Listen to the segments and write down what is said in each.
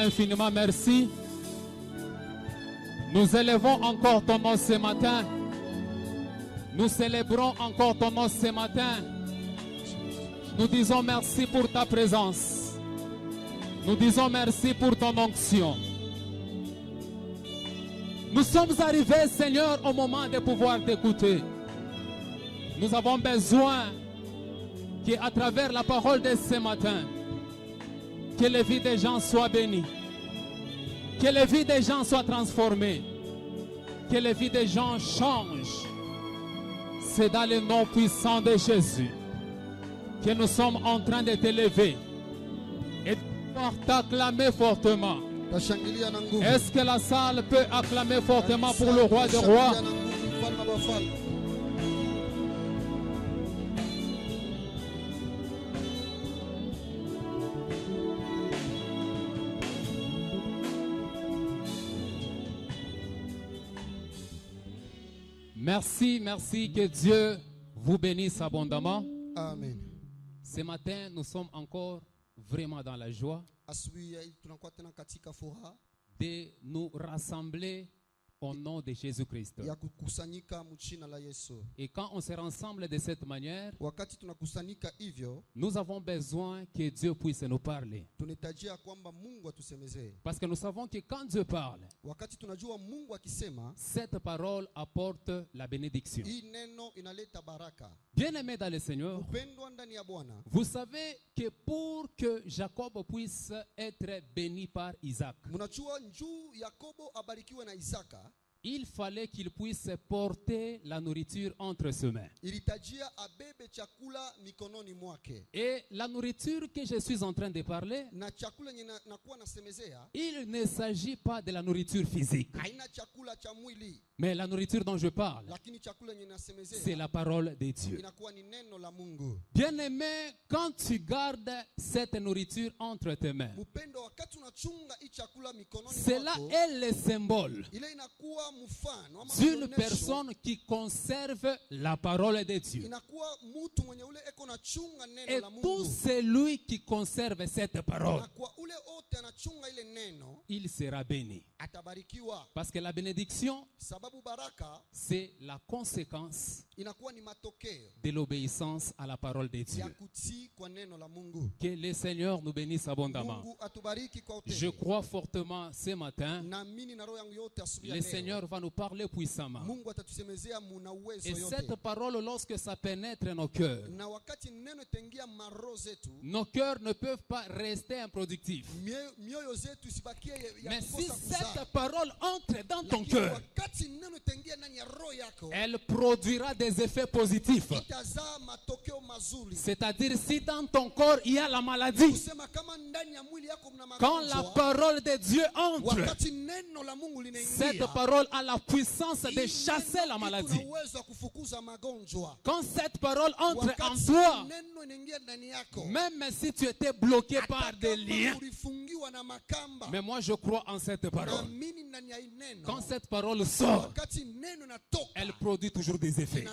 infiniment merci. Nous élevons encore ton nom ce matin. Nous célébrons encore ton nom ce matin. Nous disons merci pour ta présence. Nous disons merci pour ton onction. Nous sommes arrivés, Seigneur, au moment de pouvoir t'écouter. Nous avons besoin qu'à travers la parole de ce matin, que les vies des gens soient bénies, que les vies des gens soient transformées, que les vies des gens changent. C'est dans le nom puissant de Jésus que nous sommes en train de t'élever et de pouvoir t'acclamer fortement. Est-ce que la salle peut acclamer fortement pour le roi des rois? Merci, merci, que Dieu vous bénisse abondamment. Amen. Ce matin, nous sommes encore vraiment dans la joie de nous rassembler au nom de Jésus-Christ. Et quand on se rassemble de cette manière, nous avons besoin que Dieu puisse nous parler. Parce que nous savons que quand Dieu parle, cette parole apporte la bénédiction. Bien-aimés dans le Seigneur, vous savez que pour que Jacob puisse être béni par Isaac, il fallait qu'il puisse porter la nourriture entre ses mains. Et la nourriture que je suis en train de parler, il ne s'agit pas de la nourriture physique. Mais la nourriture dont je parle, c'est la parole de Dieu. Bien-aimé, quand tu gardes cette nourriture entre tes mains, cela est le symbole d'une personne qui conserve la parole de Dieu. Et tout celui qui conserve cette parole, il sera béni. Parce que la bénédiction, c'est la conséquence de l'obéissance à la parole de Dieu. Que le Seigneur nous bénisse abondamment. Je crois fortement ce matin, le Seigneur va nous parler puissamment. Et cette parole, lorsque ça pénètre nos cœurs ne peuvent pas rester improductifs. Mais si cette parole entre dans ton cœur, elle produira des effets positifs. C'est-à-dire, si dans ton corps il y a la maladie, quand la parole de Dieu entre, cette parole a la puissance de chasser la maladie. Quand cette parole entre en toi, même si tu étais bloqué par des liens, mais moi je crois en cette parole. Quand cette parole sort, elle produit toujours des effets.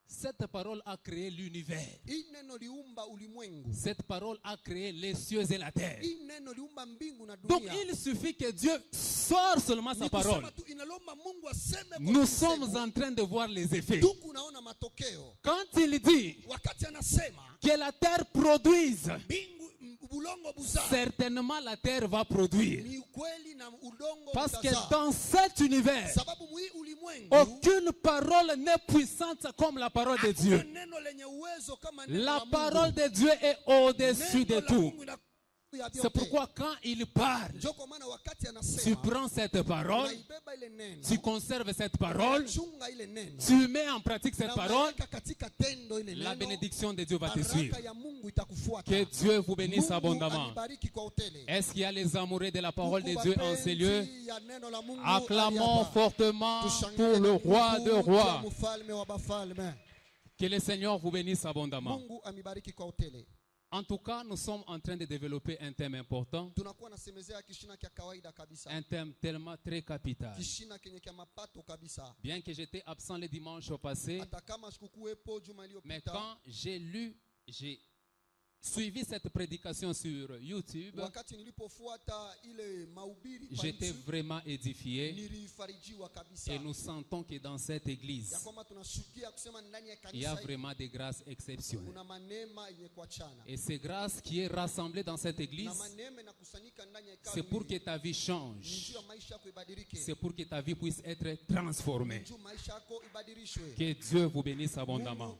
Cette parole a créé l'univers. Cette parole a créé les cieux et la terre. Donc il suffit que Dieu sorte seulement sa parole. Nous sommes en train de voir les effets. Quand il dit que la terre produise, certainement la terre va produire. Parce que dans cet univers, aucune parole n'est puissante comme la parole de Dieu. La parole de Dieu est au-dessus de tout. C'est pourquoi quand il parle, tu prends cette parole, tu conserves cette parole, tu mets en pratique cette parole, la bénédiction de Dieu va te suivre. Que Dieu vous bénisse abondamment. Est-ce qu'il y a les amoureux de la parole de Dieu en ces lieux? Acclamons fortement pour le roi de rois. Que le Seigneur vous bénisse abondamment. En tout cas, nous sommes en train de développer un thème important, un thème tellement très capital. Bien que j'étais absent le dimanche passé, mais quand j'ai lu, suivi cette prédication sur YouTube, j'étais vraiment édifié et nous sentons que dans cette église, il y a vraiment des grâces exceptionnelles. Et ces grâces qui est rassemblée dans cette église, c'est pour que ta vie change. C'est pour que ta vie puisse être transformée. Que Dieu vous bénisse abondamment.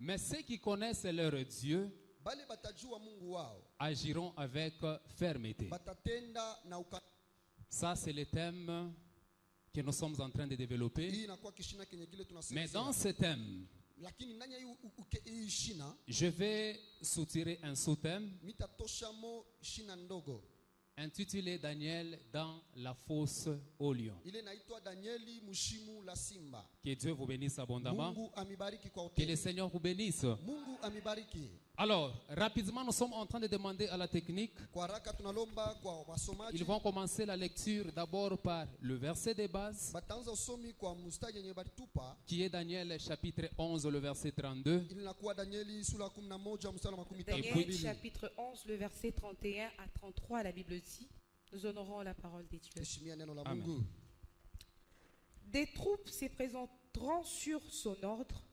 Mais ceux qui connaissent leur Dieu agiront avec fermeté. Ça, c'est le thème que nous sommes en train de développer. Mais dans ce thème, je vais soutirer un sous-thème intitulé Daniel dans la fosse au lion. Que Dieu vous bénisse abondamment. Que le Seigneur vous bénisse. Alors, rapidement, nous sommes en train de demander à la technique. Ils vont commencer la lecture d'abord par le verset de base, qui est Daniel chapitre 11, le verset 32. Daniel chapitre 11, le verset 31 à 33, la Bible dit, nous honorons la parole de Dieu. Amen. Des troupes se présenteront sur son ordre,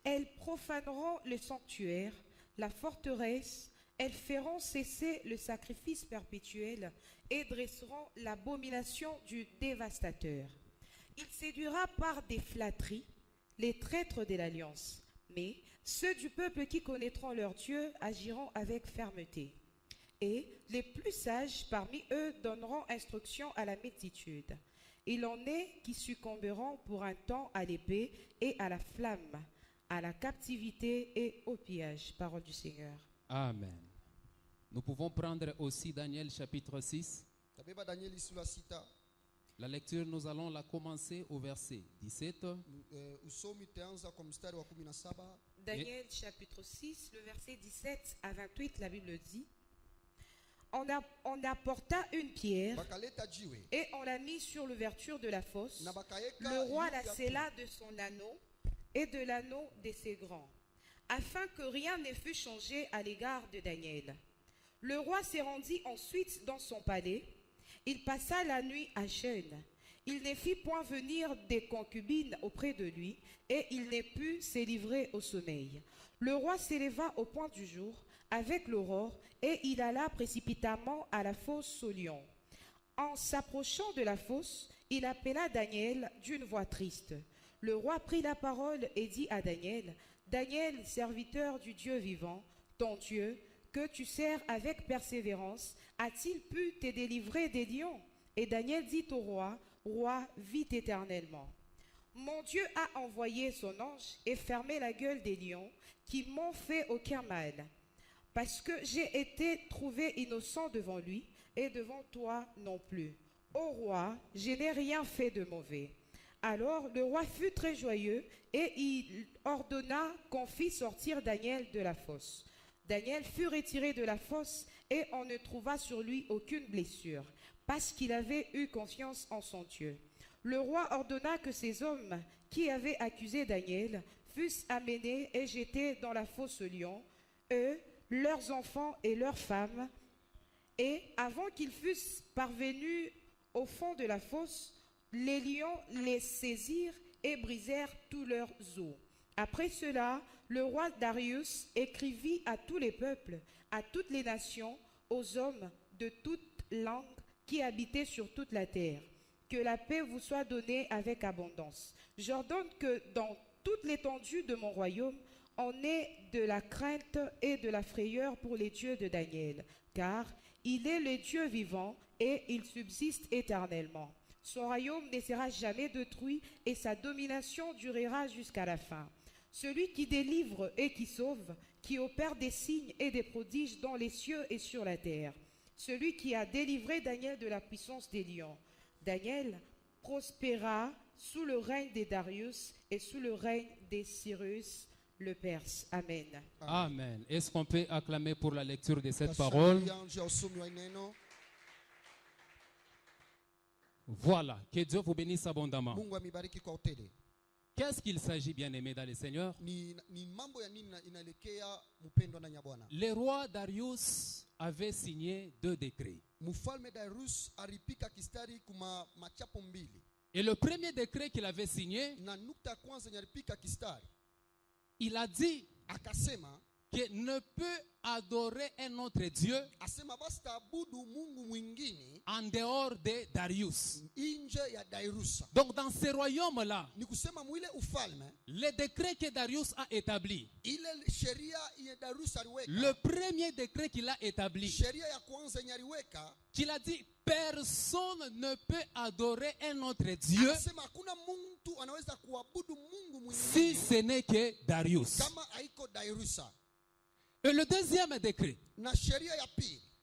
elles profaneront le sanctuaire, la forteresse, elles feront cesser le sacrifice perpétuel et dresseront l'abomination du dévastateur. Il séduira par des flatteries les traîtres de l'alliance, mais ceux du peuple qui connaîtront leur Dieu agiront avec fermeté. Et les plus sages parmi eux donneront instruction à la multitude. Il en est qui succomberont pour un temps à l'épée et à la flamme, à la captivité et au pillage. Parole du Seigneur. Amen. Nous pouvons prendre aussi Daniel chapitre 6. La lecture, nous allons la commencer au verset 17. Daniel chapitre 6, le verset 17 à 28, la Bible dit: On apporta une pierre et on l'a mise sur l'ouverture de la fosse. Le roi la scella de son anneau et de l'anneau de ses grands, afin que rien ne fût changé à l'égard de Daniel. Le roi se rendit ensuite dans son palais. Il passa la nuit à jeûne. Il ne fit point venir des concubines auprès de lui, et il ne put se livrer au sommeil. Le roi s'éleva au point du jour avec l'aurore, et il alla précipitamment à la fosse aux lions. En s'approchant de la fosse, il appela Daniel d'une voix triste. Le roi prit la parole et dit à Daniel: Daniel, serviteur du Dieu vivant, ton Dieu, que tu sers avec persévérance, a-t-il pu te délivrer des lions? Et Daniel dit au roi: Roi, vis éternellement. Mon Dieu a envoyé son ange et fermé la gueule des lions qui m'ont fait aucun mal, parce que j'ai été trouvé innocent devant lui et devant toi non plus. Ô roi, je n'ai rien fait de mauvais. Alors le roi fut très joyeux et il ordonna qu'on fît sortir Daniel de la fosse. Daniel fut retiré de la fosse et on ne trouva sur lui aucune blessure, parce qu'il avait eu confiance en son Dieu. Le roi ordonna que ces hommes qui avaient accusé Daniel fussent amenés et jetés dans la fosse aux lions, eux, leurs enfants et leurs femmes. Et avant qu'ils fussent parvenus au fond de la fosse, les lions les saisirent et brisèrent tous leurs os. Après cela, le roi Darius écrivit à tous les peuples, à toutes les nations, aux hommes de toute langue qui habitaient sur toute la terre: que la paix vous soit donnée avec abondance. J'ordonne que dans toute l'étendue de mon royaume, on ait de la crainte et de la frayeur pour les dieux de Daniel, car il est le Dieu vivant et il subsiste éternellement. Son royaume ne sera jamais détruit et sa domination durera jusqu'à la fin. Celui qui délivre et qui sauve, qui opère des signes et des prodiges dans les cieux et sur la terre. Celui qui a délivré Daniel de la puissance des lions. Daniel prospéra sous le règne de Darius et sous le règne de Cyrus le Perse. Amen. Amen. Est-ce qu'on peut acclamer pour la lecture de cette parole? Voilà, que Dieu vous bénisse abondamment. Qu'est-ce qu'il s'agit, bien-aimé dans le Seigneur? Le roi Darius avait signé 2 décrets. Et le premier décret qu'il avait signé, il a dit qu'il ne peut adorer un autre Dieu en dehors de Darius. Donc dans ce royaume-là, le décret que Darius a établi, le premier décret qu'il a établi, qu'il a dit personne ne peut adorer un autre Dieu si ce n'est que Darius. Et le deuxième décret,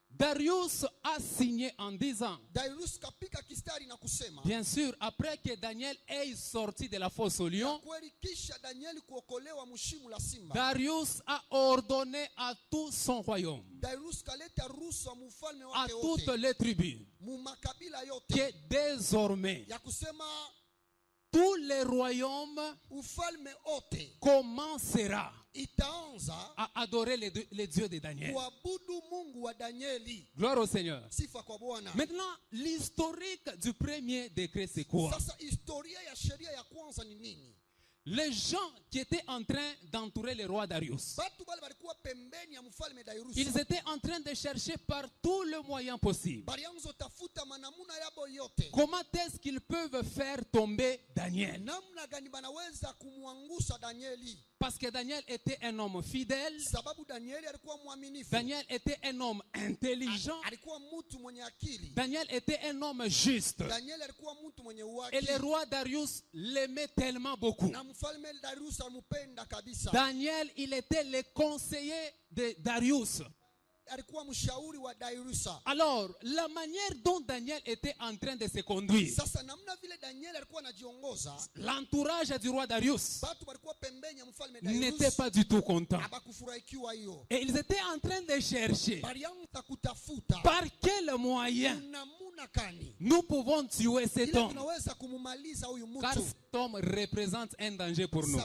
Darius a signé en disant, bien sûr, après que Daniel ait sorti de la fosse au lion, Darius a ordonné à tout son royaume, à toutes les tribus, que désormais tous les royaumes commencera à adorer les dieux de Daniel. Gloire au Seigneur. Maintenant, l'historique du premier décret, c'est quoi? Les gens qui étaient en train d'entourer le roi Darius, ils étaient en train de chercher par tous les moyens possibles. Comment est-ce qu'ils peuvent faire tomber Daniel? Parce que Daniel était un homme fidèle. Daniel était un homme intelligent. Daniel était un homme juste. Et le roi Darius l'aimait tellement beaucoup. Daniel, il était le conseiller de Darius. Alors, la manière dont Daniel était en train de se conduire, l'entourage du roi Darius n'était pas du tout content. Et ils étaient en train de chercher par quel moyen nous pouvons tuer cet homme, car cet homme représente un danger pour nous.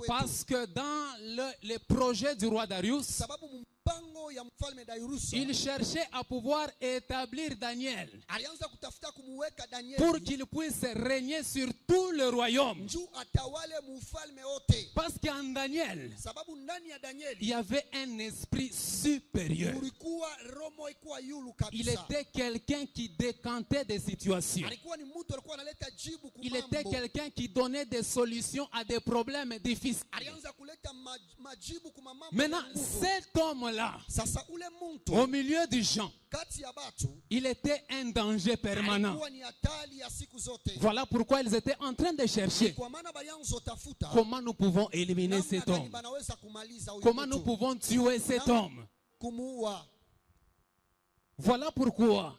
Parce que dans le projet du roi Darius, il cherchait à pouvoir établir Daniel pour qu'il puisse régner sur tout le royaume. Parce qu'en Daniel, il y avait un esprit supérieur. Il était quelqu'un qui décantait des situations. Il était quelqu'un qui donnait des solutions à des problèmes difficiles. Maintenant, cet homme-là, au milieu des gens, il était un danger permanent. Voilà pourquoi ils étaient en train de chercher comment nous pouvons éliminer cet homme. Comment nous pouvons tuer cet homme. Voilà pourquoi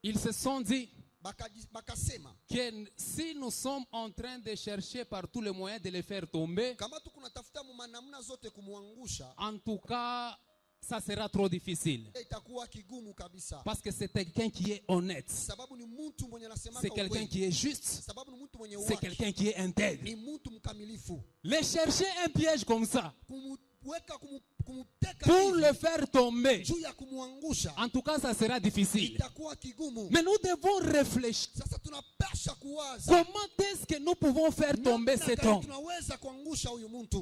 ils se sont dit que si nous sommes en train de chercher par tous les moyens de les faire tomber, en tout cas, ça sera trop difficile. Parce que c'est quelqu'un qui est honnête. C'est quelqu'un qui est juste. C'est quelqu'un qui est intègre. Les chercher un piège comme ça, pour le faire tomber, en tout cas ça sera difficile. Mais nous devons réfléchir. Comment est-ce que nous pouvons faire tomber cet homme?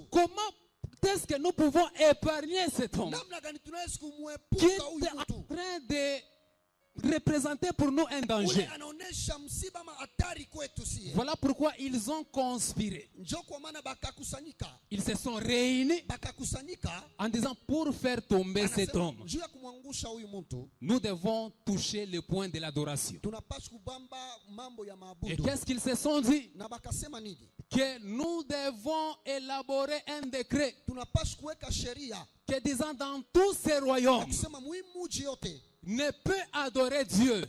Comment est-ce que nous pouvons épargner cet homme qui est en train de représenter pour nous un danger? Voilà pourquoi ils ont conspiré. Ils se sont réunis en disant, pour faire tomber cet homme, nous devons toucher le point de l'adoration. Et qu'est-ce qu'ils se sont dit? Que nous devons élaborer un décret que disant dans tous ces royaumes, ne peut adorer Dieu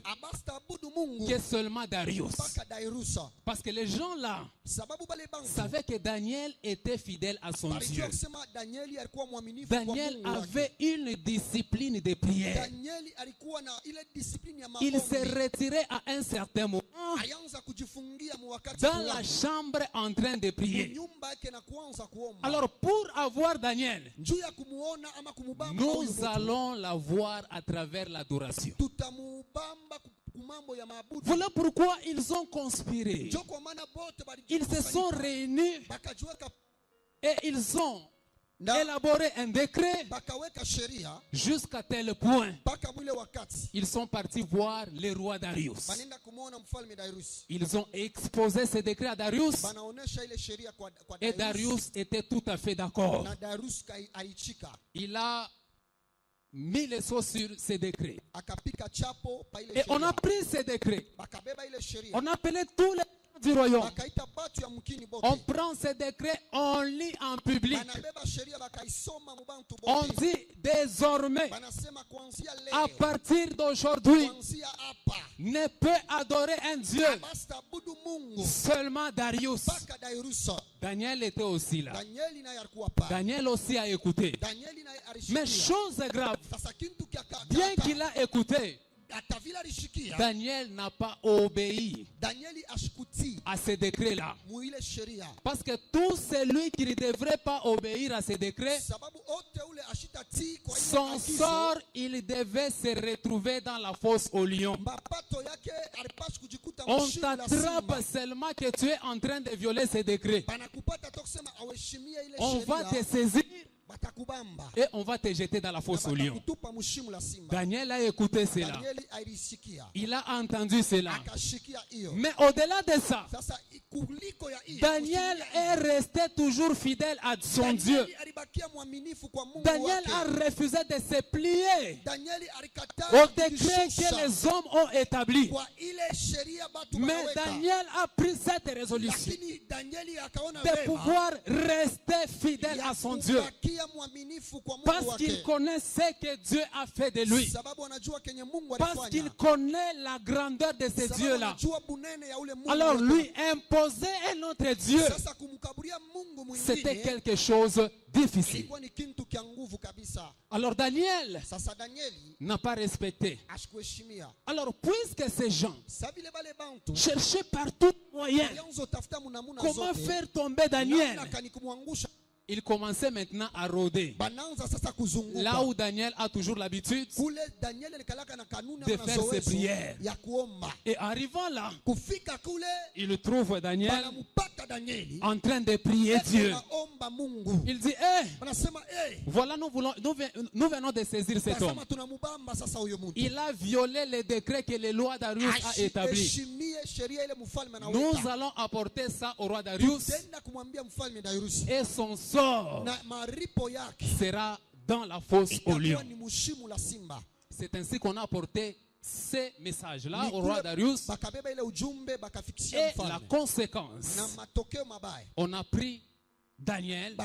que seulement Darius. Parce que les gens là savaient que Daniel était fidèle à son Dieu. Daniel avait une discipline de prière. Il s'est retiré à un certain moment dans la chambre en train de prier. Alors pour avoir Daniel, nous allons la voir à travers l'adoration. Voilà pourquoi ils ont conspiré. Ils se sont réunis et ils ont élaboré un décret jusqu'à tel point ils sont partis voir le roi Darius. Ils ont exposé ce décret à Darius et Darius était tout à fait d'accord. Il a mis les sceaux sur ces décrets. Et on a pris ces décrets. On a appelé tous les du royaume. On prend ces décrets, on lit en public. On dit désormais, à partir d'aujourd'hui, ne peut adorer un Dieu seulement Darius. Daniel était aussi là. Daniel aussi a écouté. Mais chose grave, bien qu'il a écouté, Daniel n'a pas obéi à ces décrets-là. Parce que tout celui qui ne devrait pas obéir à ces décrets, son sort, il devait se retrouver dans la fosse au lion. On t'attrape seulement que tu es en train de violer ces décrets. On va te saisir et on va te jeter dans la fosse au lion. Daniel a écouté cela. Il a entendu cela. Mais au-delà de ça, Daniel est resté toujours fidèle à son Dieu. Daniel a refusé de se plier au décret que les hommes ont établi. Mais Daniel a pris cette résolution de pouvoir rester fidèle à son Dieu. Parce qu'il connaît ce que Dieu a fait de lui. Parce qu'il connaît la grandeur de ce Dieu-là. Alors lui imposer un autre Dieu, c'était quelque chose difficile. Alors Daniel n'a pas respecté. Alors puisque ces gens cherchaient par tout moyen comment faire tomber Daniel, il commençait maintenant à rôder. Là où Daniel a toujours l'habitude de faire ses prières. Et arrivant là, il trouve Daniel en train de prier Dieu. Il dit, voilà, nous venons de saisir cet homme. Il a violé les décrets que le roi Darius a établis. Nous allons apporter ça au roi Darius et son sort sera dans la fosse au lion. C'est ainsi qu'on a apporté ces messages-là au roi Darius. Et la conséquence, on a pris Daniel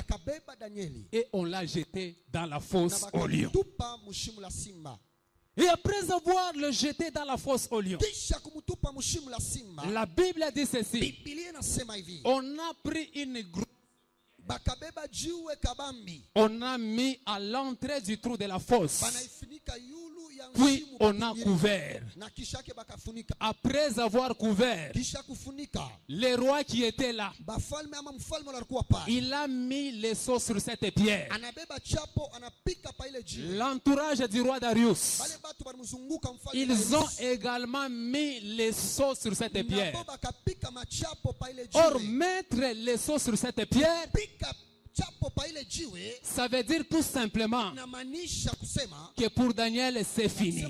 et on l'a jeté dans la fosse au lion. Et après avoir le jeté dans la fosse au lion, la Bible dit ceci. On a pris une grosse. On a mis à l'entrée du trou de la fosse. Puis on a couvert. Après avoir couvert, le roi qui était là, il a mis les sceaux sur cette pierre. L'entourage du roi Darius, ils ont également mis les sceaux sur cette pierre. Or, mettre les sceaux sur cette pierre, ça veut dire tout simplement que pour Daniel c'est fini.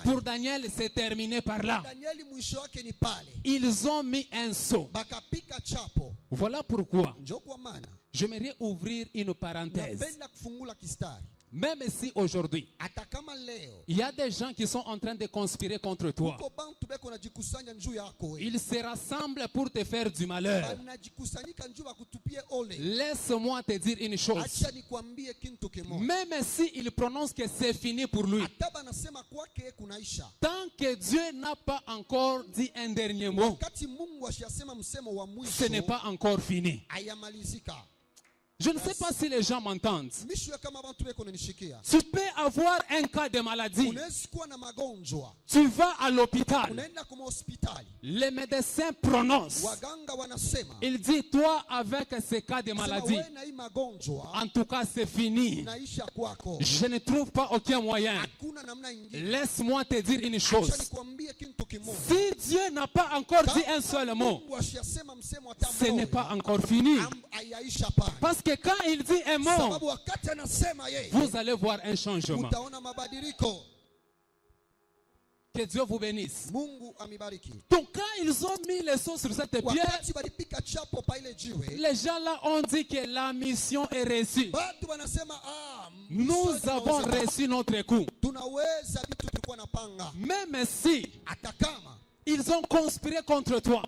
Pour Daniel c'est terminé par là. Ils ont mis un sceau. Voilà pourquoi j'aimerais ouvrir une parenthèse. Même si aujourd'hui, il y a des gens qui sont en train de conspirer contre toi. Ils se rassemblent pour te faire du malheur. Laisse-moi te dire une chose. Même s'il prononce que c'est fini pour lui, tant que Dieu n'a pas encore dit un dernier mot, ce n'est pas encore fini. Je ne sais pas si les gens m'entendent. Tu peux avoir un cas de maladie. Tu vas à l'hôpital. Les médecins prononcent. Il dit, toi avec ce cas de maladie, en tout cas c'est fini. Je ne trouve pas aucun moyen. Laisse-moi te dire une chose. Si Dieu n'a pas encore dit un seul mot, ce n'est pas encore fini. Parce que quand il dit un mot, vous allez voir un changement. Que Dieu vous bénisse. Donc quand ils ont mis les sauts sur cette pierre, les gens là ont dit que la mission est reçue. Nous avons reçu notre coup. Même si ils ont conspiré contre toi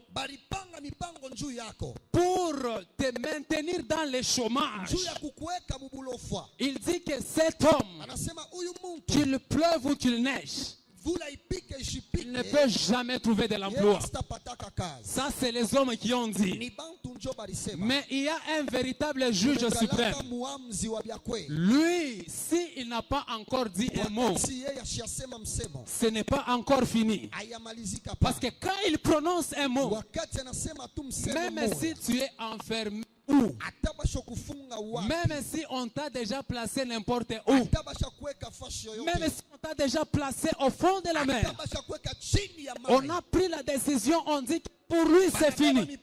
pour te maintenir dans le chômage. Il dit que cet homme, qu'il pleuve ou qu'il neige, il ne peut jamais trouver de l'emploi. Ça, c'est les hommes qui ont dit. Mais il y a un véritable juge suprême. Lui, s'il n'a pas encore dit un mot, ce n'est pas encore fini. Parce que quand il prononce un mot, même si tu es enfermé, même si on t'a déjà placé n'importe où, même si on t'a déjà placé au fond de la mer, on a pris la décision, on dit que pour lui c'est fini.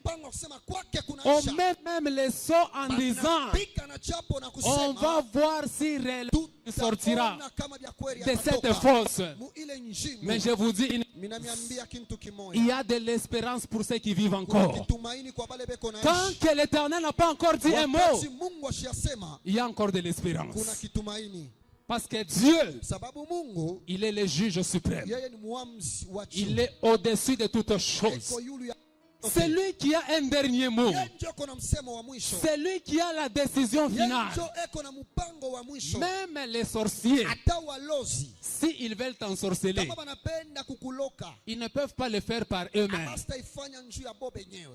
On met même les sauts en disant, on va voir si réellement il sortira de cette fosse. Mais je vous dis, il y a de l'espérance pour ceux qui vivent encore. Tant que l'Éternel n'a pas encore dit un mot, il y a encore de l'espérance. Parce que Dieu, il est le juge suprême. Il est au-dessus de toutes choses. C'est lui qui a un dernier mot. C'est lui qui a la décision finale. Même les sorciers, s'ils veulent t'ensorceler, ils ne peuvent pas le faire par eux-mêmes.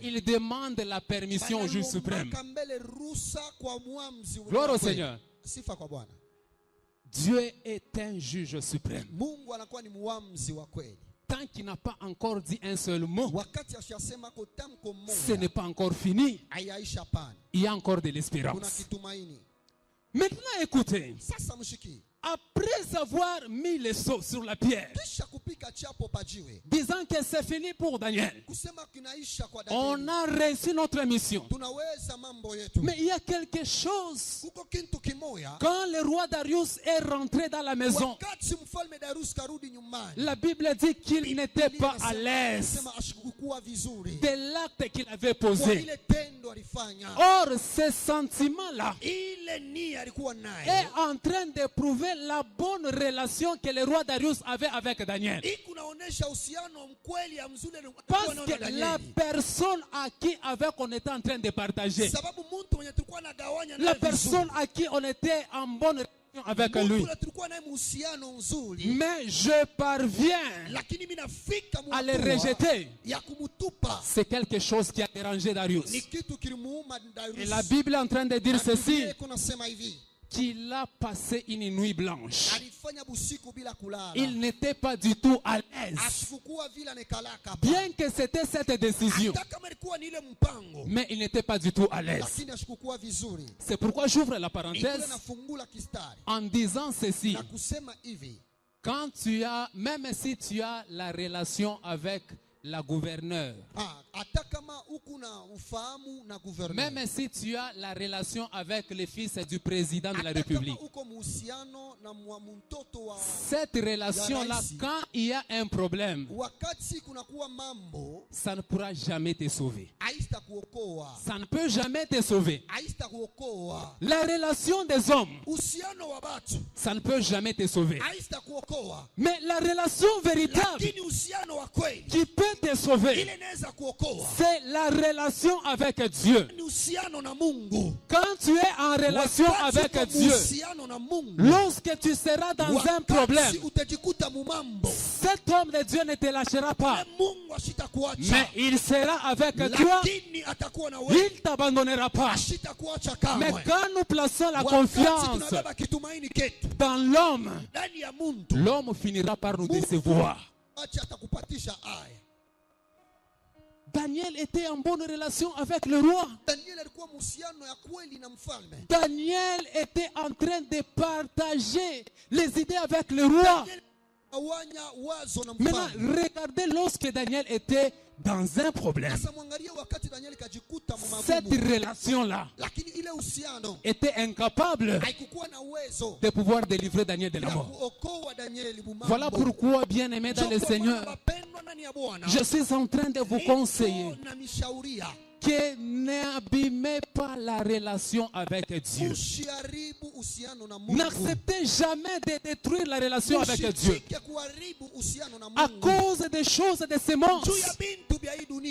Ils demandent la permission au juge suprême. Gloire au Seigneur. Dieu est un juge suprême. Tant qu'il n'a pas encore dit un seul mot, ce n'est pas encore fini. Il y a encore de l'espérance. Maintenant, écoutez. Après avoir mis les seaux sur la pierre, disant que c'est fini pour Daniel, on a réussi notre mission. Mais il y a quelque chose. Quand le roi Darius est rentré dans la maison, la Bible dit qu'il n'était pas à l'aise de l'acte qu'il avait posé. Or, ce sentiment-là est en train de prouver la bonne relation que le roi Darius avait avec Daniel. Parce que la personne à qui on était en train de partager, la personne à qui on était en bonne relation avec lui, mais je parviens à le rejeter, c'est quelque chose qui a dérangé Darius. Et la Bible est en train de dire ceci, qu'il a passé une nuit blanche. Il n'était pas du tout à l'aise. Bien que c'était cette décision, mais il n'était pas du tout à l'aise. C'est pourquoi j'ouvre la parenthèse en disant ceci. Quand tu as, même si tu as la relation avec la gouverneure. Même si tu as la relation avec le fils du président de la République, cette relation-là, quand il y a un problème, ça ne pourra jamais te sauver. Ça ne peut jamais te sauver. La relation des hommes, ça ne peut jamais te sauver. Mais la relation véritable qui peut te sauver, c'est la relation avec Dieu. Quand tu es en relation avec Dieu, lorsque tu seras dans un problème, cet homme de Dieu ne te lâchera pas, mais il sera avec toi, il ne t'abandonnera pas. Mais quand nous plaçons la confiance dans l'homme, l'homme finira par nous décevoir. Daniel était en bonne relation avec le roi. Daniel était en train de partager les idées avec le roi. Maintenant, regardez lorsque Daniel était dans un problème. Cette relation-là était incapable de pouvoir délivrer Daniel de la mort. Voilà pourquoi, bien-aimés dans le Seigneur, je suis en train de vous conseiller que n'abîmez pas la relation avec Dieu. N'acceptez jamais de détruire la relation avec Dieu à cause des choses de ce monde.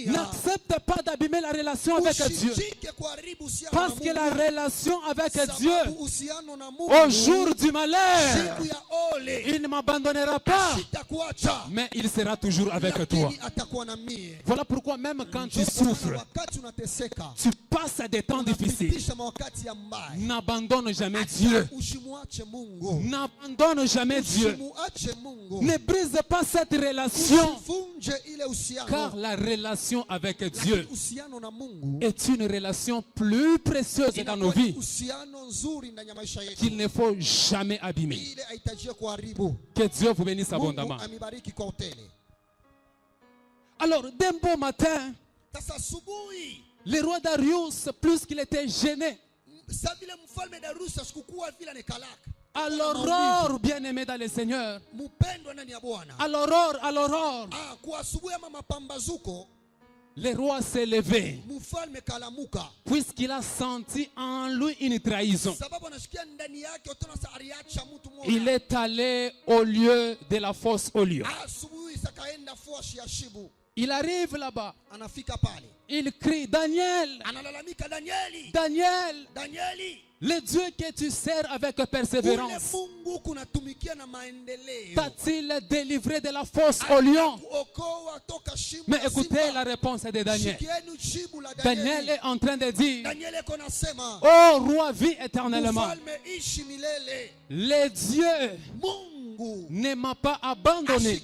N'accepte pas d'abîmer la relation avec Dieu, parce que la relation avec Dieu, au jour du malheur, il ne m'abandonnera pas, mais il sera toujours avec toi. Voilà pourquoi même quand tu souffres, tu passes des temps difficiles, n'abandonne jamais Dieu. N'abandonne jamais Dieu. Ne brise pas cette relation, car la relation avec Dieu est une relation plus précieuse dans nos vies qu'il ne faut jamais abîmer. Que Dieu vous bénisse abondamment. Alors, d'un beau matin, le roi Darius, plus qu'il était gêné, à l'aurore, bien-aimé dans le Seigneur, à l'aurore, le roi s'est levé, puisqu'il a senti en lui une trahison. Il est allé au lieu de la fosse au lieu. Il arrive là-bas. Il crie, Daniel, Daniel, le Dieu que tu sers avec persévérance, t'a-t-il délivré de la fosse au lion? Mais écoutez la réponse de Daniel. Daniel est en train de dire, oh roi, vis éternellement. Le Dieu ne m'a pas abandonné,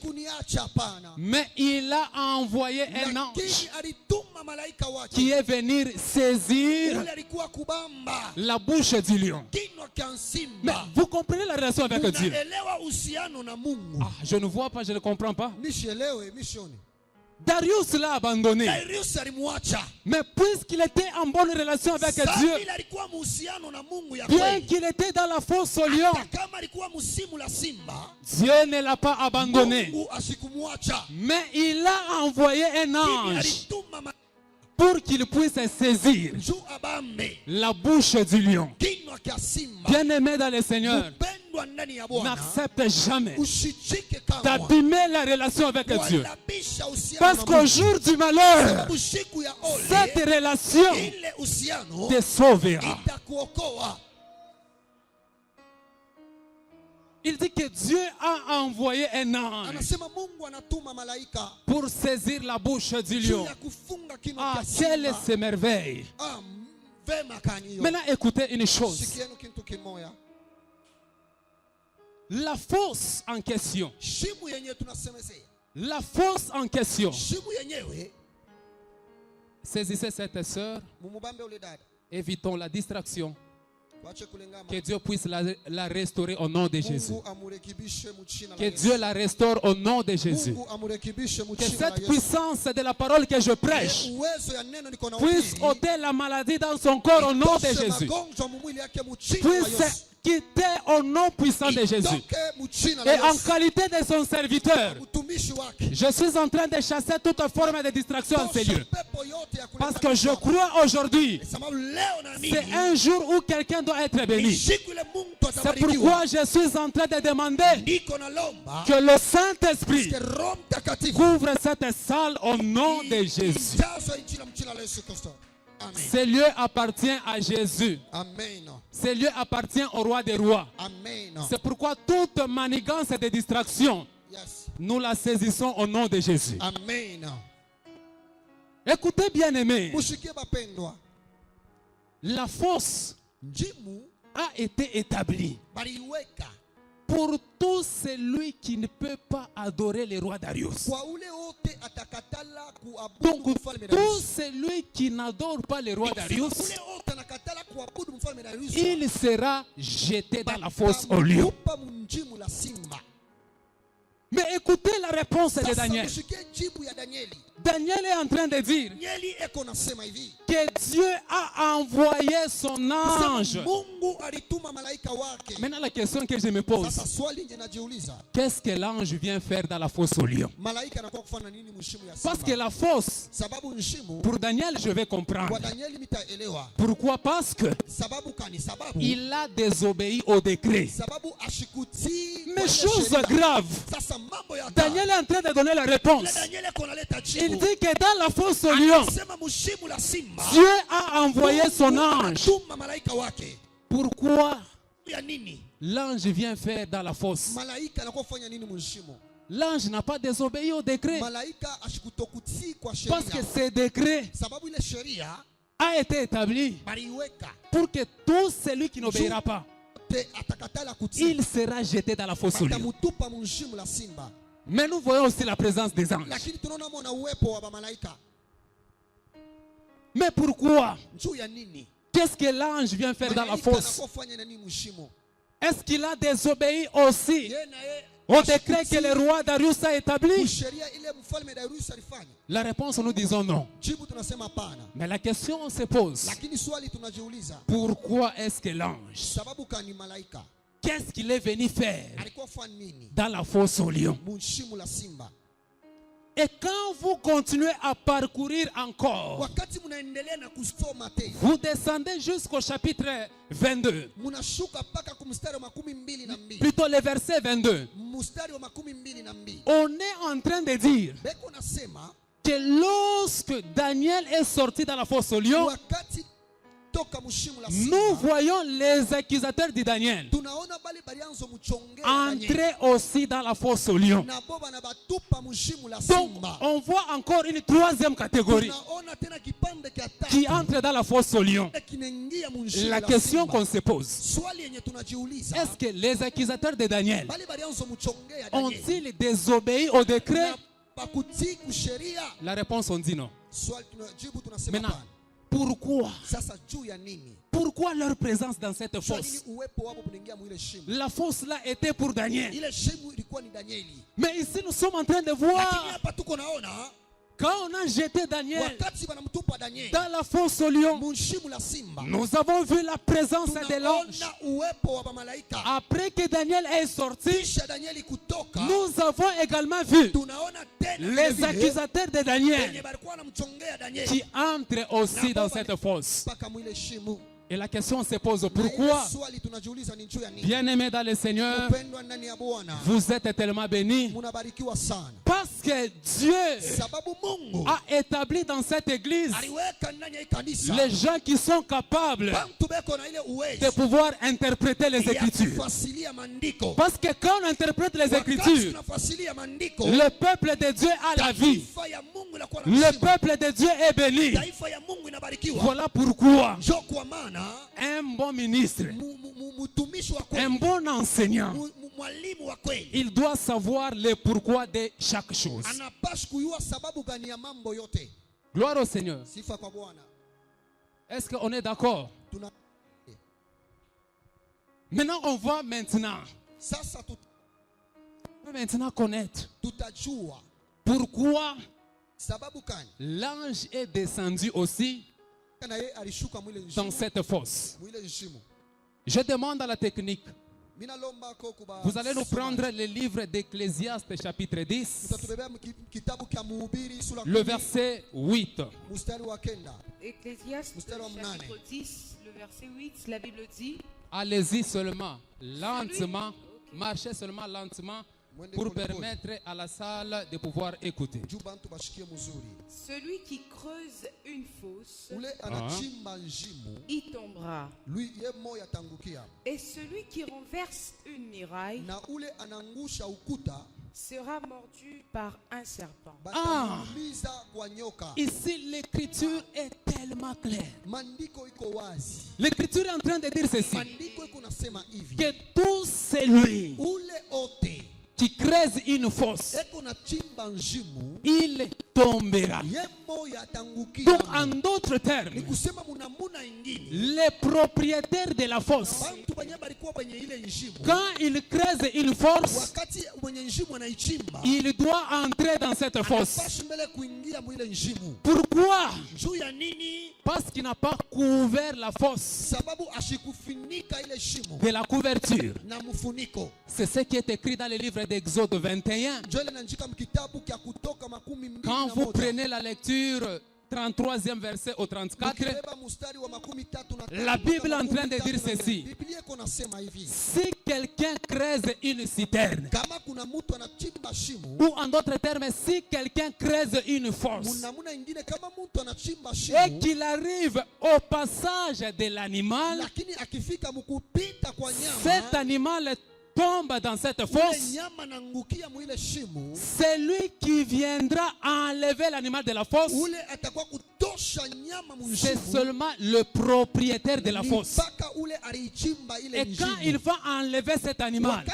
mais il a envoyé un ange qui est venu saisir la bouche du lion. Mais vous comprenez la relation avec Dieu? Ah, je ne vois pas, je ne comprends pas. Darius l'a abandonné. Mais puisqu'il était en bonne relation avec Dieu, bien qu'il était dans la fosse au lion, Dieu ne l'a pas abandonné. Mais il a envoyé un ange pour qu'il puisse saisir la bouche du lion. Bien-aimé dans le Seigneur, n'accepte jamais d'abîmer la relation avec Dieu, parce qu'au jour du malheur, cette relation te sauvera. Il dit que Dieu a envoyé un ange pour saisir la bouche du lion. Ah, quelle est cette merveille! Maintenant, écoutez une chose. La fosse en question. La fosse en question. Saisissez cette sœur. Évitons la distraction. Que Dieu puisse la restaurer au nom de Jésus. Que Dieu la restaure au nom de Jésus. Que cette puissance de la parole que je prêche puisse ôter la maladie dans son corps au nom de Jésus. Puisse quitter au nom puissant de Jésus. Et en qualité de son serviteur, je suis en train de chasser toute forme de distraction en ces lieux. Parce que je crois aujourd'hui, c'est un jour où quelqu'un doit être béni. C'est pourquoi je suis en train de demander que le Saint-Esprit couvre cette salle au nom de Jésus. Ce lieu appartient à Jésus. Ce lieu appartient au roi des rois. C'est pourquoi toute manigance de distraction, nous la saisissons au nom de Jésus. Écoutez bien aimés, la fosse a été établie pour tout celui qui ne peut pas adorer le roi Darius. Donc tout celui qui n'adore pas le roi Darius, il sera jeté dans la fosse au lion. Mais écoutez la réponse de Daniel. Daniel est en train de dire que Dieu a envoyé son ange. Maintenant la question que je me pose, qu'est-ce que l'ange vient faire dans la fosse au lion? Parce que la fosse, pour Daniel je vais comprendre. Pourquoi? Parce que il a désobéi au décret. Mais chose grave, Daniel est en train de donner la réponse. Il dit que dans la fosse au lion, Dieu a envoyé son ange. Pourquoi l'ange vient faire dans la fosse? L'ange n'a pas désobéi au décret. Parce que ce décret a été établi pour que tout celui qui n'obéira pas, il sera jeté dans la fosse au lion. Mais nous voyons aussi la présence des anges. Mais pourquoi? Qu'est-ce que l'ange vient faire dans la fosse? Est-ce qu'il a désobéi aussi au décret que le roi Darius a établi? La réponse, nous disons non. Mais la question se pose, pourquoi est-ce que l'ange, qu'est-ce qu'il est venu faire dans la fosse au lion? Et quand vous continuez à parcourir encore, vous descendez jusqu'au chapitre 22. Plutôt le verset 22. On est en train de dire que lorsque Daniel est sorti dans la fosse au lion, nous voyons les accusateurs de Daniel entrer aussi dans la fosse au lion. Donc on voit encore une troisième catégorie qui entre dans la fosse au lion. La question qu'on se pose, est-ce que les accusateurs de Daniel ont-ils désobéi au décret? La réponse on dit non. Maintenant, pourquoi? Pourquoi leur présence dans cette fosse? La fosse là était pour Daniel. Mais ici nous sommes en train de voir, quand on a jeté Daniel dans la fosse au lion, nous avons vu la présence de l'ange. Après que Daniel est sorti, nous avons également vu les accusateurs de Daniel qui entrent aussi dans cette fosse. Et la question se pose, pourquoi? Bien-aimés dans le Seigneur, vous êtes tellement bénis parce que Dieu a établi dans cette église les gens qui sont capables de pouvoir interpréter les Écritures. Parce que quand on interprète les Écritures, le peuple de Dieu a la vie. Le peuple de Dieu est béni. Voilà pourquoi un bon ministre, un bon enseignant, il doit savoir le pourquoi de chaque chose. Gloire au Seigneur. Est-ce qu'on est d'accord? Maintenant, on va maintenant connaître pourquoi l'ange est descendu aussi dans cette fosse. Je demande à la technique. Vous allez nous prendre le livre d'Ecclésiaste chapitre 10, le verset 8. Ecclésiaste chapitre 10, le verset 8, la Bible dit: allez-y seulement, lentement, marchez seulement lentement pour permettre à la salle de pouvoir écouter. Celui qui creuse une fosse y tombera. Et celui qui renverse une muraille sera mordu par un serpent. Ici l'écriture est tellement claire. L'écriture est en train de dire ceci: que tout celui qui creuse une fosse, il tombera. Donc, en d'autres termes, les propriétaires de la fosse, quand ils creusent une fosse, il doit entrer dans cette fosse. Pourquoi? Parce qu'il n'a pas couvert la fosse de la couverture. C'est ce qui est écrit dans le livre d'Exode 21. Quand vous prenez la lecture 33e verset au 34, la Bible est en train de dire ceci: si quelqu'un creuse une citerne, ou en d'autres termes, si quelqu'un creuse une fosse et qu'il arrive au passage de l'animal, cet animal tombe dans cette fosse, celui qui viendra enlever l'animal de la fosse, c'est seulement le propriétaire de la fosse. Et quand il va enlever cet animal,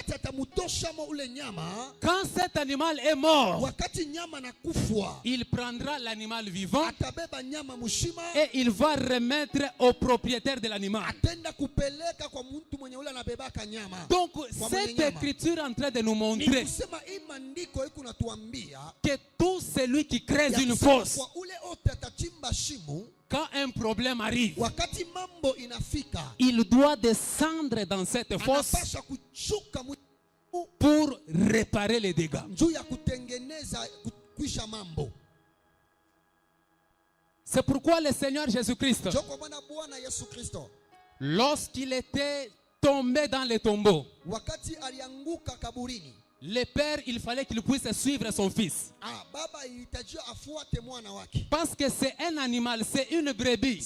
quand cet animal est mort, il prendra l'animal vivant et il va remettre au propriétaire de l'animal. Donc cette écriture est en train de nous montrer que tout celui qui creuse une fosse, quand un problème arrive, il doit descendre dans cette fosse pour réparer les dégâts. C'est pourquoi le Seigneur Jésus-Christ, lorsqu'il était tombé dans le tombeau, le père, il fallait qu'il puisse suivre son fils. Parce que c'est un animal, c'est une brebis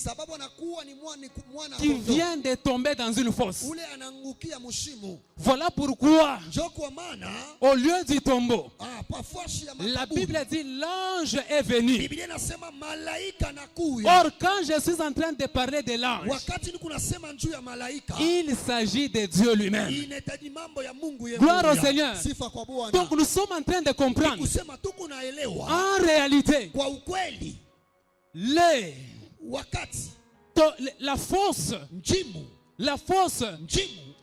qui vient de tomber dans une fosse. Voilà pourquoi, au lieu du tombeau, la Bible dit l'ange est venu. Or, quand je suis en train de parler de l'ange, il s'agit de Dieu lui-même. Gloire au Seigneur. Donc nous sommes en train de comprendre, en réalité, la fosse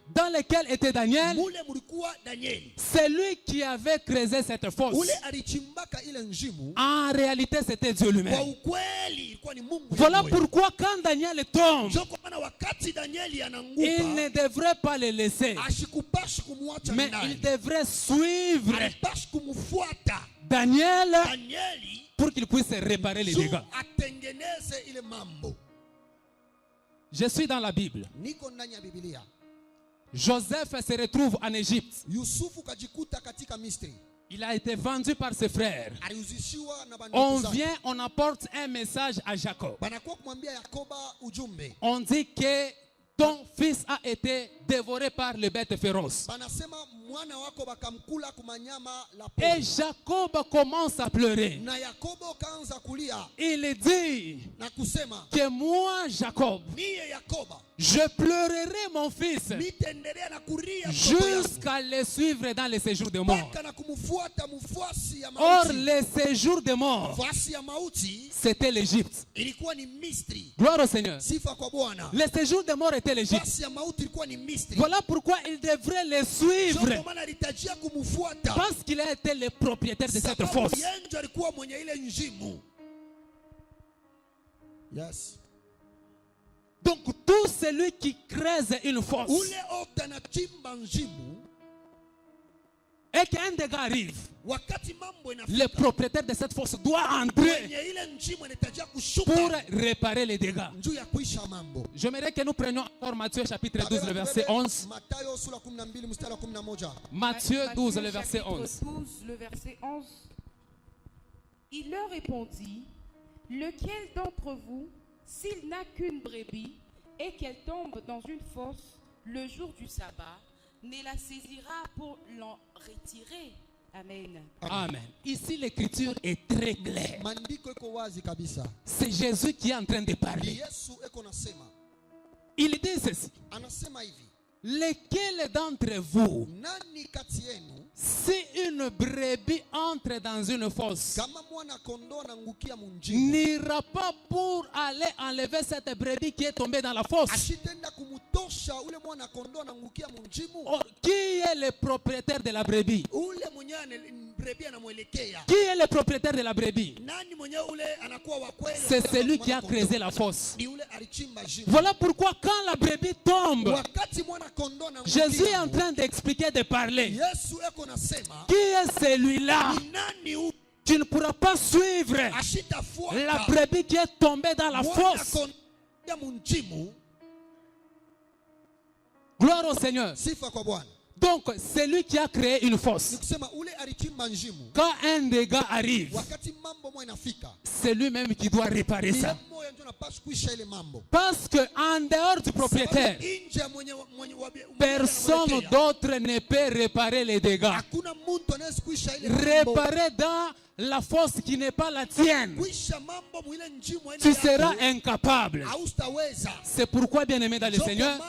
dans laquelle était Daniel, c'est lui qui avait creusé cette fosse. En réalité, c'était Dieu lui-même. Voilà pourquoi quand Daniel tombe, il ne devrait pas le laisser, mais il devrait suivre Daniel pour qu'il puisse réparer les dégâts. Je suis dans la Bible. Joseph se retrouve en Égypte. Il a été vendu par ses frères. On vient, on apporte un message à Jacob. On dit que ton fils a été dévoré par les bêtes féroces. Et Jacob commence à pleurer. Il dit que moi, Jacob, Je pleurerai mon fils jusqu'à le suivre dans les séjours de mort. Or, les séjours de mort, c'était l'Égypte. Gloire au Seigneur. Les séjours de mort étaient l'Égypte. Voilà pourquoi il devrait les suivre. Parce qu'il a été le propriétaire de cette force. Yes. Donc tout celui qui creuse une fosse et qu'un dégât arrive, le propriétaire de cette fosse doit entrer pour réparer les dégâts. J'aimerais que nous prenions encore Matthieu chapitre 12, le verset 11. Matthieu 12, le verset 11. Il leur répondit: lequel d'entre vous, s'il n'a qu'une brebis et qu'elle tombe dans une fosse le jour du sabbat, ne la saisira pour l'en retirer? Amen. Amen. Ici, l'écriture est très claire. C'est Jésus qui est en train de parler. Il dit ceci: lequel d'entre vous, si une brebis entre dans une fosse, n'ira pas pour aller enlever cette brebis qui est tombée dans la fosse? Or, qui est le propriétaire de la brebis? Qui est le propriétaire de la brebis? C'est celui qui a creusé la fosse. Voilà pourquoi quand la brebis tombe, Jésus est en train d'expliquer, de parler. Qui est celui-là? Tu ne pourras pas suivre la brebis qui est tombée dans la fosse. Gloire au Seigneur. Donc, c'est lui qui a créé une fosse. Quand un dégât arrive, c'est lui-même qui doit réparer ça. Parce qu'en dehors du propriétaire, personne d'autre ne peut réparer les dégâts. Réparer dans la fosse qui n'est pas la tienne, tu seras incapable. C'est pourquoi, bien aimé dans le Seigneur,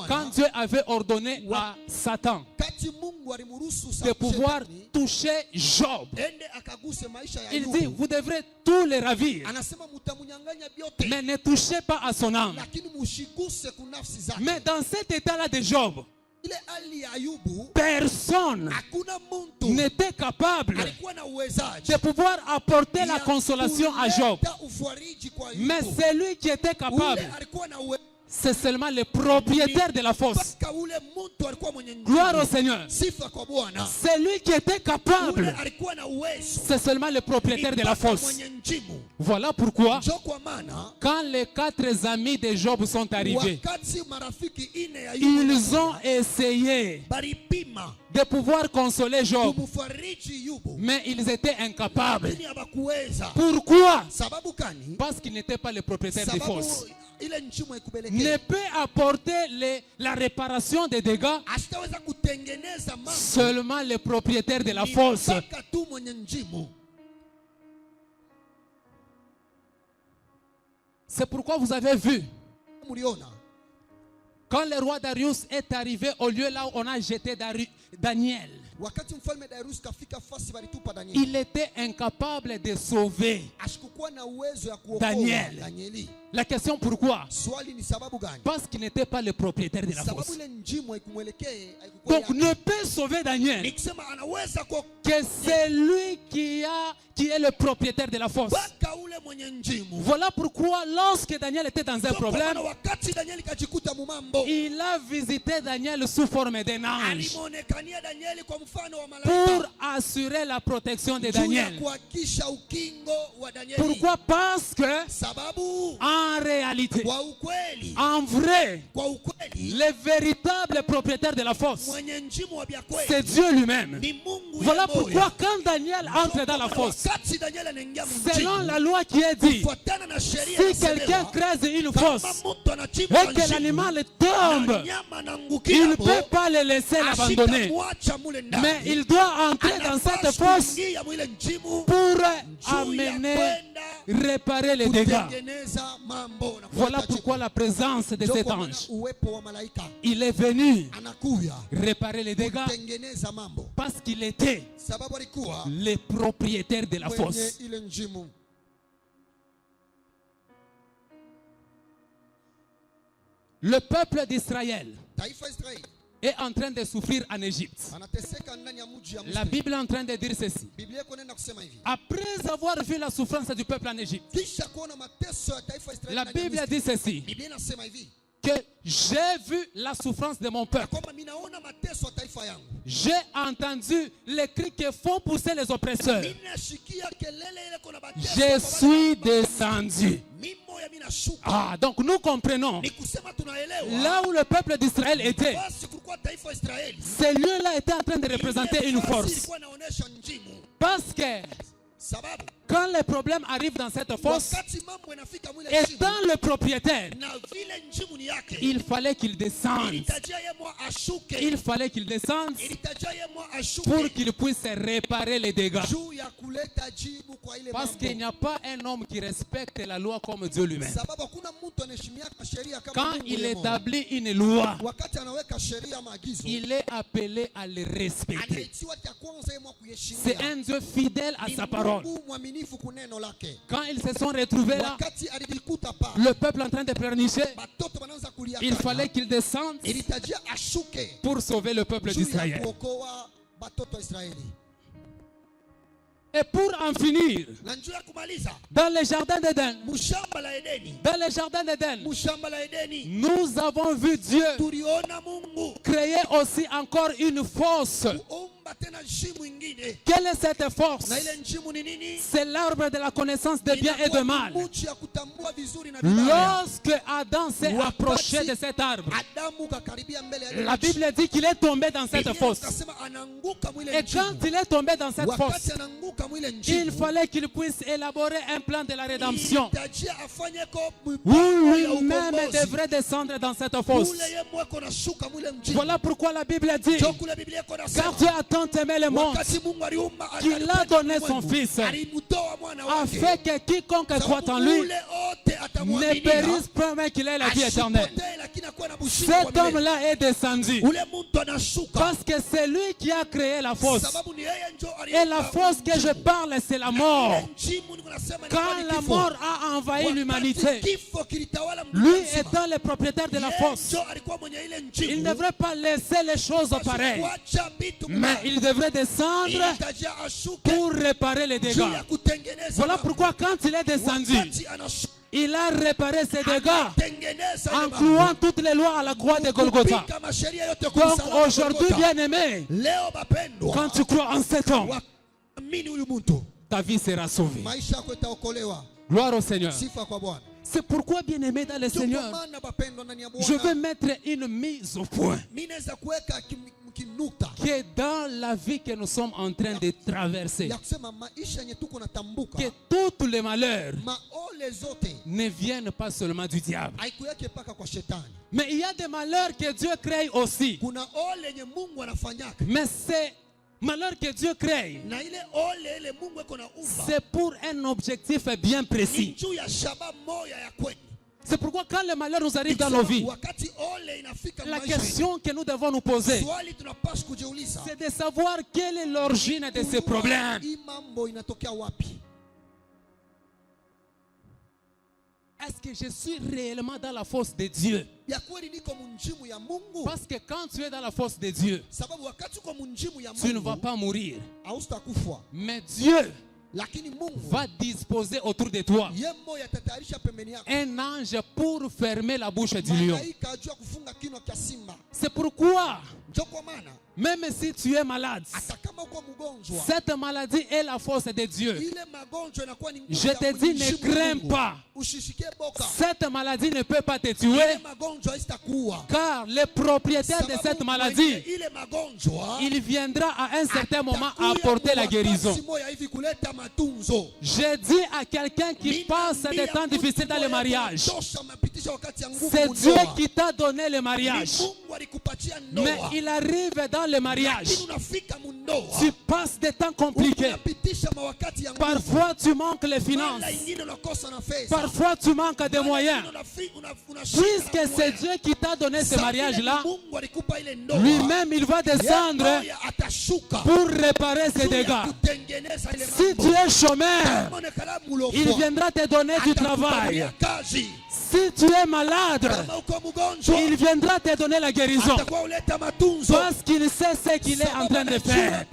quand Dieu avait ordonné à Satan de pouvoir toucher Job, il dit: vous devrez tous les ravir, mais ne touchez pas à son âme. Mais dans cet état-là de Job, personne n'était capable de pouvoir apporter la consolation à Job. Mais celui qui était capable, c'est seulement le propriétaire de la fosse. Gloire au Seigneur. Celui qui était capable, c'est seulement le propriétaire de la fosse. Voilà pourquoi, quand les 4 amis de Job sont arrivés, ils ont essayé de pouvoir consoler Job, mais ils étaient incapables. Pourquoi? Parce qu'il n'était pas le propriétaire des fosses. Ne peut apporter la réparation des dégâts seulement le propriétaire de la fosse. C'est pourquoi vous avez vu, quand le roi Darius est arrivé au lieu là où on a jeté Daniel, il était incapable de sauver Daniel. La question pourquoi? Parce qu'il n'était pas le propriétaire de la fosse. Donc ne peut sauver Daniel que c'est lui qui est le propriétaire de la fosse. Voilà pourquoi lorsque Daniel était dans un problème, il a visité Daniel sous forme d'un ange pour assurer la protection de Daniel. Pourquoi? Parce que en réalité, en vrai, le véritable propriétaire de la fosse, c'est Dieu lui-même. Voilà pourquoi quand Daniel entre dans la fosse, selon la loi qui est dit, si quelqu'un creuse une fosse et que l'animal tombe, il ne peut pas le laisser l'abandonner. Mais il doit entrer dans cette fosse pour amener, réparer les dégâts. Voilà pourquoi la présence de cet ange, il est venu réparer les dégâts parce qu'il était le propriétaire de la fosse. Le peuple d'Israël est en train de souffrir en Égypte. La Bible est en train de dire ceci. Après avoir vu la souffrance du peuple en Égypte, la Bible dit ceci, que j'ai vu la souffrance de mon peuple. J'ai entendu les cris que font pousser les oppresseurs. Je suis descendu. Ah, donc nous comprenons. Là où le peuple d'Israël était, ce lieu-là était en train de représenter une force. Parce que quand les problèmes arrivent dans cette fosse, étant le propriétaire, il fallait qu'il descende. Il fallait qu'il descende pour qu'il puisse réparer les dégâts. Parce qu'il n'y a pas un homme qui respecte la loi comme Dieu lui-même. Quand il établit une loi, il est appelé à le respecter. C'est un Dieu fidèle à sa parole. Quand ils se sont retrouvés là, le peuple en train de pleurnicher, il fallait qu'ils descendent pour sauver le peuple d'Israël. Et pour en finir, dans le jardin d'Éden, nous avons vu Dieu créer aussi encore une fosse. Quelle est cette force? C'est l'arbre de la connaissance de bien et de mal. Lorsque Adam s'est approché de cet arbre, la Bible dit qu'il est tombé dans cette fosse. Et quand il est tombé dans cette fosse, il fallait qu'il puisse élaborer un plan de la rédemption où lui-même devrait descendre dans cette fosse. Voilà pourquoi la Bible dit, car Dieu a tant aimé le monde qu'il a donné son Fils, afin que quiconque croit en lui ne périsse pas, mais qu'il ait la vie éternelle. Cet homme-là est descendu parce que c'est lui qui a créé la fosse. Et la fosse que je parle, c'est la mort. Quand la mort a envahi l'humanité, lui étant le propriétaire de la fosse, il ne devrait pas laisser les choses pareilles, mais il devrait descendre pour réparer les dégâts. Voilà pourquoi quand il est descendu, il a réparé ses dégâts en clouant toutes les lois à la croix de Golgotha. Donc aujourd'hui, bien-aimé, quand tu crois en cet homme, ta vie sera sauvée. Gloire au Seigneur. C'est pourquoi, bien-aimé dans le Seigneur, je veux mettre une mise au point qui est dans la vie que nous sommes en train de traverser. Que tous les malheurs ne viennent pas seulement du diable, mais il y a des malheurs que Dieu crée aussi. Mais c'est malheur que Dieu crée, c'est pour un objectif bien précis. C'est pourquoi quand le malheur nous arrive dans nos vies, la question que nous devons nous poser, c'est de savoir quelle est l'origine de ces problèmes. Est-ce que je suis réellement dans la fosse de Dieu? Parce que quand tu es dans la fosse de Dieu, tu ne vas pas mourir. Mais Dieu va disposer autour de toi un ange pour fermer la bouche du lion. C'est pourquoi, même si tu es malade, cette maladie est la force de Dieu. Je te dis, ne crains pas. Cette maladie ne peut pas te tuer, car le propriétaire de cette maladie, il viendra à un certain moment apporter la guérison. Je dis à quelqu'un qui passe des temps difficiles dans le mariage, C'est Dieu qui t'a donné le mariage. Mais il arrive dans le mariage. Tu passes des temps compliqués. Parfois tu manques les finances. Parfois tu manques des moyens. Puisque c'est Dieu qui t'a donné ce mariage-là, lui-même il va descendre pour réparer ses dégâts. Si tu es chômeur, il viendra te donner du travail. Si tu es malade, il viendra te donner la guérison. Parce qu'il sait ce qu'il est en train de faire.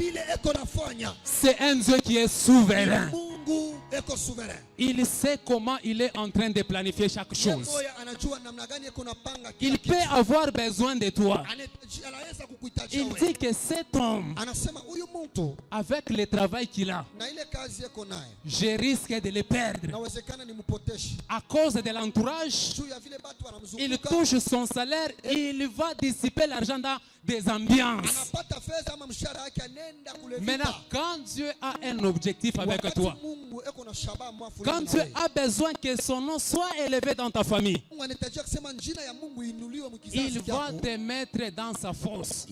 C'est un Dieu qui est souverain. Il sait comment il est en train de planifier chaque chose. Il peut avoir besoin de toi. Il dit que cet homme, avec le travail qu'il a, je risque de le perdre. À cause de l'entourage, il touche son salaire, il va dissiper l'argent dans des ambiances. Maintenant, quand Dieu a un objectif avec toi, quand Dieu a besoin que son nom soit élevé dans ta famille, il va te mettre dans sa fosse.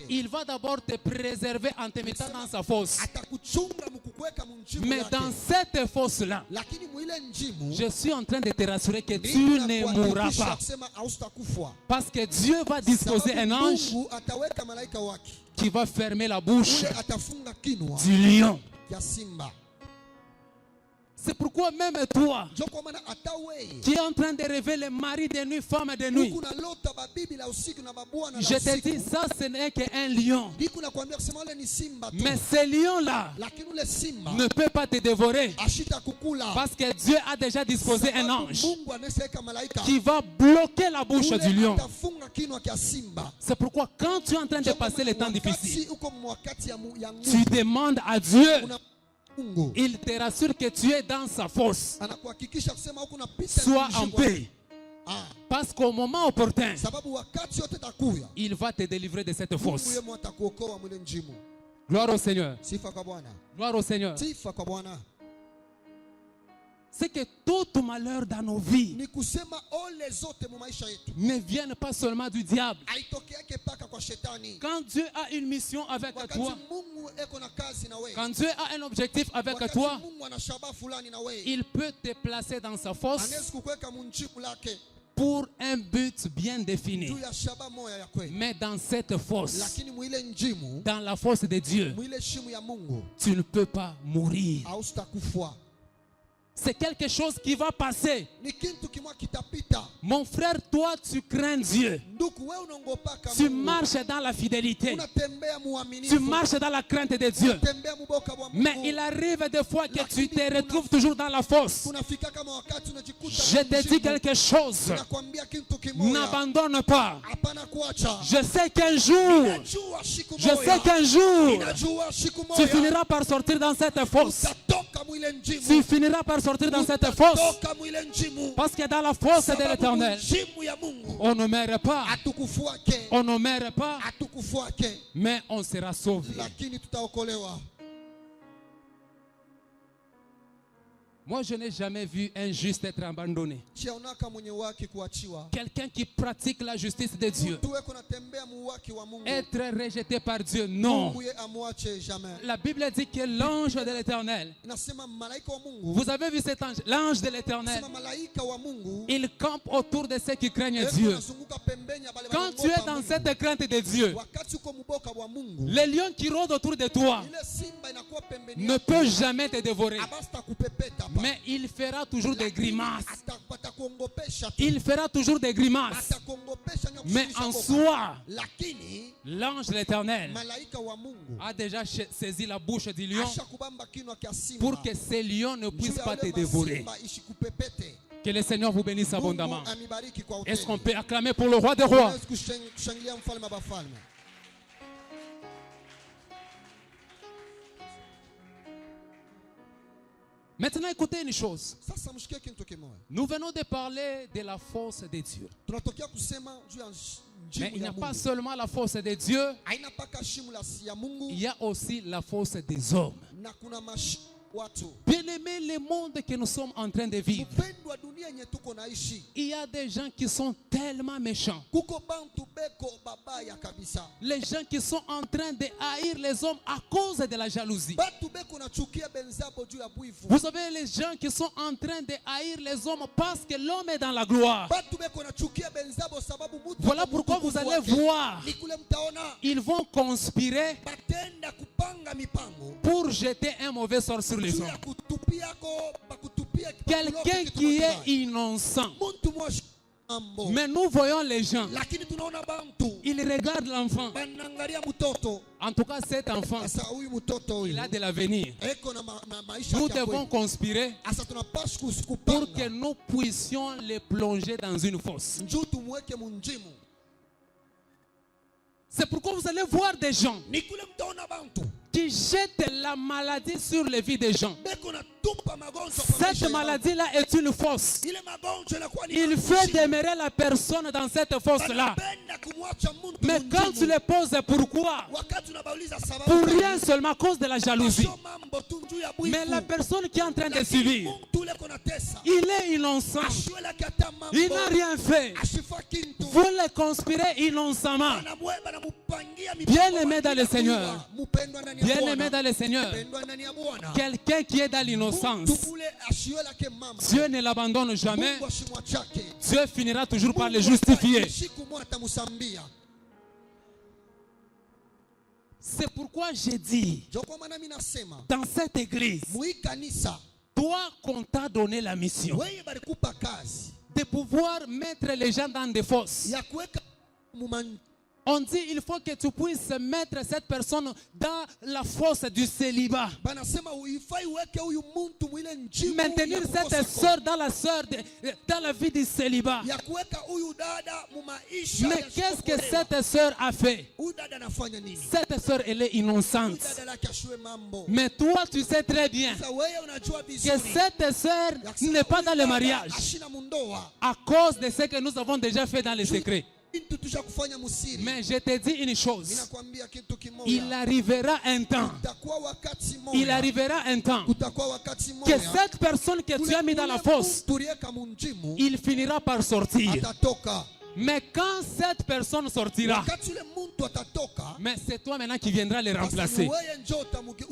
Il va d'abord te préserver en te mettant dans sa fosse. Mais dans cette fosse-là, je suis en train de te rassurer que tu ne mourras pas. Parce que Dieu va disposer un ange qui va fermer la bouche du lion. C'est pourquoi même toi, qui es en train de rêver les maris de nuit, femmes de nuit, je te dis, ça ce n'est qu'un lion. Mais ce lion-là ne peut pas te dévorer. Parce que Dieu a déjà disposé un ange qui va bloquer la bouche du lion. C'est pourquoi quand tu es en train de passer les temps difficiles, tu demandes à Dieu. Il te rassure que tu es dans sa fosse. Sois en paix. Parce qu'au moment opportun, il va te délivrer de cette fosse. Gloire au Seigneur. Gloire au Seigneur. C'est que tout malheur dans nos vies ne viennent pas seulement du diable. Quand Dieu a une mission avec toi, quand Dieu a un objectif avec toi, il peut te placer dans sa fosse pour un but bien défini. Mais dans cette fosse, dans la fosse de Dieu, tu ne peux pas mourir. C'est quelque chose qui va passer. Mon frère, toi, tu crains Dieu. Tu marches dans la fidélité. Tu marches dans la crainte de Dieu. Mais il arrive des fois que tu te retrouves toujours dans la fosse. Je te dis quelque chose. N'abandonne pas. Je sais qu'un jour, tu finiras par sortir dans cette fosse. Tu finiras par sortir dans cette fosse. Parce que dans la fosse de l'Éternel, on ne meurt pas. On ne meurt pas. Mais on sera sauvé. Moi, je n'ai jamais vu un juste être abandonné. Quelqu'un qui pratique la justice de Dieu être rejeté par Dieu, non. La Bible dit que l'ange de l'Éternel, vous avez vu cet ange, l'ange de l'Éternel, il campe autour de ceux qui craignent Dieu. Quand tu es dans cette crainte de Dieu, les lions qui rôdent autour de toi ne peuvent jamais te dévorer. Mais il fera toujours des grimaces. Il fera toujours des grimaces. Mais en soi, l'ange de l'Éternel a déjà saisi la bouche du lion pour que ces lions ne puissent pas te dévorer. Que le Seigneur vous bénisse abondamment. Est-ce qu'on peut acclamer pour le roi des rois? Maintenant, écoutez une chose. Nous venons de parler de la force de Dieu. Mais il n'y a pas seulement la force de Dieu. Il y a aussi la force des hommes. Bien-aimés, le monde que nous sommes en train de vivre, il y a des gens qui sont tellement méchants. Les gens qui sont en train de haïr les hommes à cause de la jalousie. Vous savez, les gens qui sont en train de haïr les hommes parce que l'homme est dans la gloire. Voilà pourquoi vous allez voir, ils vont conspirer pour jeter un mauvais sort sur les hommes. Quelqu'un qui est innocent. Mais nous voyons les gens. Ils regardent l'enfant. En tout cas, cet enfant, il a de l'avenir. Nous devons conspirer pour que nous puissions les plonger dans une fosse. C'est pourquoi vous allez voir des gens qui jettent la maladie sur les vies des gens. Cette maladie-là est une fosse. Il fait demeurer la personne dans cette fosse-là. Mais quand tu les poses pourquoi? Pour rien seulement à cause de la jalousie. Mais la personne qui est en train de subir, il est innocent. Il n'a rien fait. Vous les conspirez innocemment. Bien-aimé dans le Seigneur. Bien-aimé dans le Seigneur. Quelqu'un qui est dans l'innocence, Dieu ne l'abandonne jamais. Dieu finira toujours par le justifier. C'est pourquoi j'ai dit, dans cette église, toi qu'on t'a donné la mission de pouvoir mettre les gens dans des fosses. On dit il faut que tu puisses mettre cette personne dans la fosse du célibat. Maintenir cette sœur dans la vie du célibat. Mais qu'est-ce que cette sœur a fait? Cette sœur, elle est innocente. Mais toi, tu sais très bien que cette sœur n'est pas dans le mariage à cause de ce que nous avons déjà fait dans les secrets. Mais je te dis une chose, il arrivera un temps que cette personne que tu as mis dans la fosse, il finira par sortir. Mais quand cette personne sortira, mais c'est toi maintenant qui viendras les remplacer.